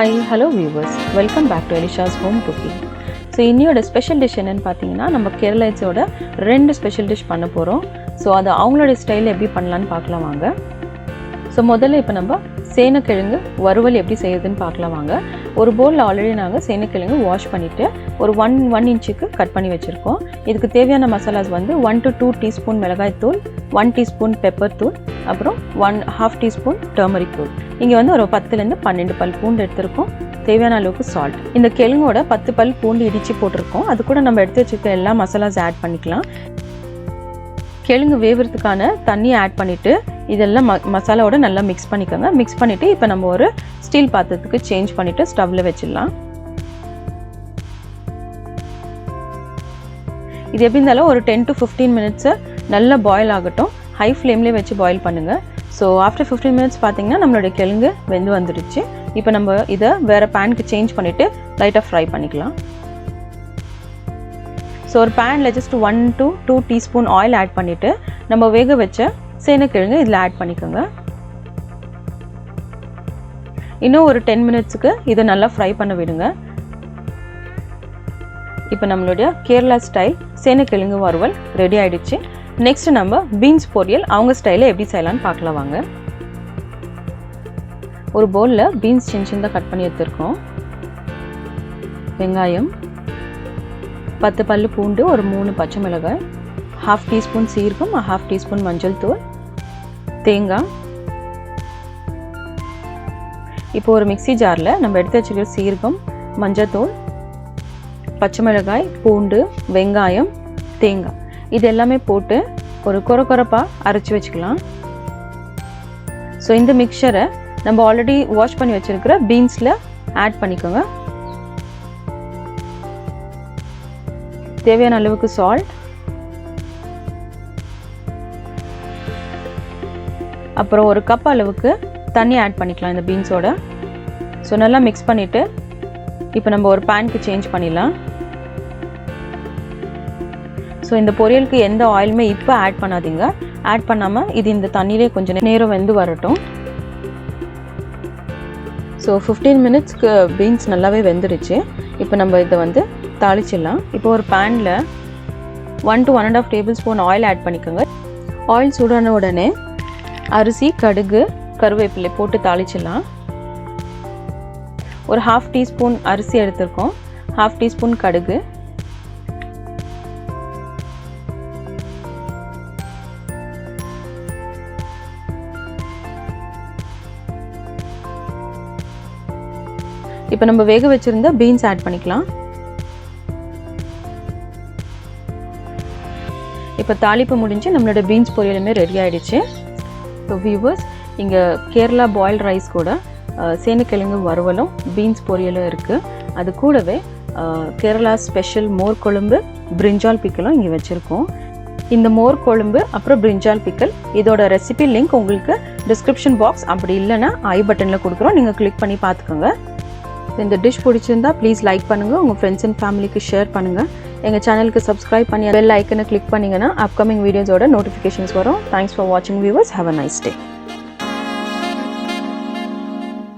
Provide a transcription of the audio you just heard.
Hi, hello viewers. Welcome back to Elisha's Home Cooking. So இன்னியோட special dish என்னன்னு பார்த்தீங்கன்னா நம்ம கேரளாஸோட ரெண்டு ஸ்பெஷல் டிஷ் பண்ண போகிறோம். ஸோ அது அவங்களோட ஸ்டைலில் எப்படி பண்ணலான்னு பார்க்கலாம் வாங்க. ஸோ முதல்ல இப்போ நம்ம சேனக்கிழங்கு வறுவல் எப்படி செய்யுதுன்னு பார்க்கலாம் வாங்க. ஒரு பவுலில் ஆல்ரெடி நாங்கள் சேனக்கிழங்கு வாஷ் பண்ணிவிட்டு ஒரு ஒன் இன்ச்சுக்கு கட் பண்ணி வச்சுருக்கோம். இதுக்கு தேவையான மசாலாஸ் வந்து 1 to 2 டீஸ்பூன் மிளகாய் தூள், 1 டீஸ்பூன் பெப்பர் தூள், அப்புறம் 1/2 டீஸ்பூன் டர்மரிக் தூள். இங்கே வந்து ஒரு 10லேருந்து 12 பல் பூண்டு எடுத்திருக்கோம். தேவையான அளவுக்கு சால்ட். இந்த கிழங்கோட 10 பல் பூண்டு இடித்து போட்டிருக்கோம். அது கூட நம்ம எடுத்து வச்சுருக்க எல்லா மசாலாஸ் ஆட் பண்ணிக்கலாம். கிழங்கு வேகிறதுக்கான தண்ணியை ஆட் பண்ணிவிட்டு இதெல்லாம் மசாலாவோட நல்லா மிக்ஸ் பண்ணிக்கோங்க. மிக்ஸ் பண்ணிவிட்டு இப்போ நம்ம ஒரு ஸ்டீல் பாத்திரத்துக்கு சேஞ்ச் பண்ணிவிட்டு ஸ்டவ்வில் வச்சிடலாம். இது எப்படி இருந்தாலும் ஒரு 10 to 15 மினிட்ஸு நல்லா பாயில் ஆகட்டும். ஹை ஃப்ளேம்லேயே வச்சு பாயில் பண்ணுங்கள். ஸோ ஆஃப்டர் 15 மினிட்ஸ் பார்த்தீங்கன்னா நம்மளுடைய கிழங்கு வெந்து வந்துடுச்சு. இப்போ நம்ம இதை வேறு பேனுக்கு சேஞ்ச் பண்ணிவிட்டு லைட்டாக ஃப்ரை பண்ணிக்கலாம். ஸோ ஒரு பேனில் just 1 to 2 teaspoon oil add பண்ணிவிட்டு நம்ம வேக வச்ச சேனக்கிழங்கு இதில் ஆட் பண்ணிக்கோங்க. இன்னும் ஒரு 10 மினிட்ஸுக்கு இதை நல்லா ஃப்ரை பண்ண விடுங்க. இப்போ நம்மளுடைய கேரளா ஸ்டைல் சேனக்கிழங்கு வறுவல் ரெடி ஆகிடுச்சு. நெக்ஸ்ட் நம்ம பீன்ஸ் பொரியல் அவங்க ஸ்டைலில் எப்படி செய்யலான்னு பார்க்கலாம் வாங்க. ஒரு பவுலில் பீன்ஸ் சின்னதாக கட் பண்ணி எடுத்துருக்கோம். வெங்காயம், 10 பல்லு பூண்டு, ஒரு 3 பச்சை மிளகாய், 1/2 டீஸ்பூன் சீரகம், 1/2 டீஸ்பூன் மஞ்சள் தூள், தேங்காய். இப்போ ஒரு மிக்ஸி ஜாரில் நம்ம எடுத்து வச்சுருக்க சீரகம், மஞ்சள் தூள், பச்சை மிளகாய், பூண்டு, வெங்காயம், தேங்காய் இது எல்லாமே போட்டு ஒரு கொரப்பாக அரைச்சி வச்சுக்கலாம். ஸோ இந்த மிக்சரை நம்ம ஆல்ரெடி வாஷ் பண்ணி வச்சுருக்கிற பீன்ஸில் ஆட் பண்ணிக்கோங்க. தேவையான அளவுக்கு சால்ட், அப்புறம் ஒரு கப் அளவுக்கு தண்ணி ஆட் பண்ணிக்கலாம் இந்த பீன்ஸோட. ஸோ நல்லா மிக்ஸ் பண்ணிவிட்டு இப்போ நம்ம ஒரு பேனுக்கு சேஞ்ச் பண்ணிடலாம். ஸோ இந்த பொரியலுக்கு எந்த ஆயிலுமே இப்போ ஆட் பண்ணாதீங்க. ஆட் பண்ணாமல் இது இந்த தண்ணியிலே கொஞ்சம் நேரம் வெந்து வரட்டும். ஸோ 15 மினிட்ஸ்க்கு பீன்ஸ் நல்லாவே வெந்துடுச்சு. இப்போ நம்ம இதை வந்து தாளிச்சிடலாம். இப்போ ஒரு பேனில் 1 to 1.5 table spoon oil add பண்ணிக்கோங்க. ஆயில் சூடான உடனே அரிசி, கடுகு, கருவேப்பிலை போட்டு தாளிச்சிடலாம். ஒரு 1/2 டீஸ்பூன் அரிசி எடுத்திருக்கோம், 1/2 டீஸ்பூன் கடுகு, இப்போ நம்ம வேக வச்சிருந்த பீன்ஸ் ஆட் பண்ணிக்கலாம். இப்போ தாளிப்பு முடிஞ்சு நம்மளோட பீன்ஸ் பொரியலுமே ரெடி ஆகிடுச்சு. ஸோ வியூவர்ஸ், இங்கே கேரளா பாயில்ட் ரைஸ் கூட சேனக்கிழங்கு வறுவலும் பீன்ஸ் பொரியலும் இருக்குது. அது கூடவே கேரளா ஸ்பெஷல் மோர் குழம்பு, பிரிஞ்சால் பிக்கலும் இங்கே வச்சுருக்கோம். இந்த மோர் குழம்பு அப்புறம் பிரிஞ்சால் பிக்கல் இதோட ரெசிபி லிங்க் உங்களுக்கு டிஸ்கிரிப்ஷன் பாக்ஸ், அப்படி இல்லைன்னா ஐ பட்டனில் கொடுக்குறோம், நீங்கள் கிளிக் பண்ணி பார்த்துக்கோங்க. இந்த டிஷ் பிடிச்சிருந்தா ப்ளீஸ் லைக் பண்ணுங்கள், உங்கள் ஃப்ரெண்ட்ஸ் அண்ட் ஃபேமிலிக்கு ஷேர் பண்ணுங்கள். எங்கள் சேனலுக்கு சப்ஸ்கிரைப் பண்ணி பெல் ஐக்கனை கிளிக் பண்ணிங்கன்னா அப்கமிங் வீடியோஸோட நோட்டிஃபிகேஷன்ஸ் வரும். தேங்க்ஸ் ஃபார் வாட்சிங் viewers. Have a nice day.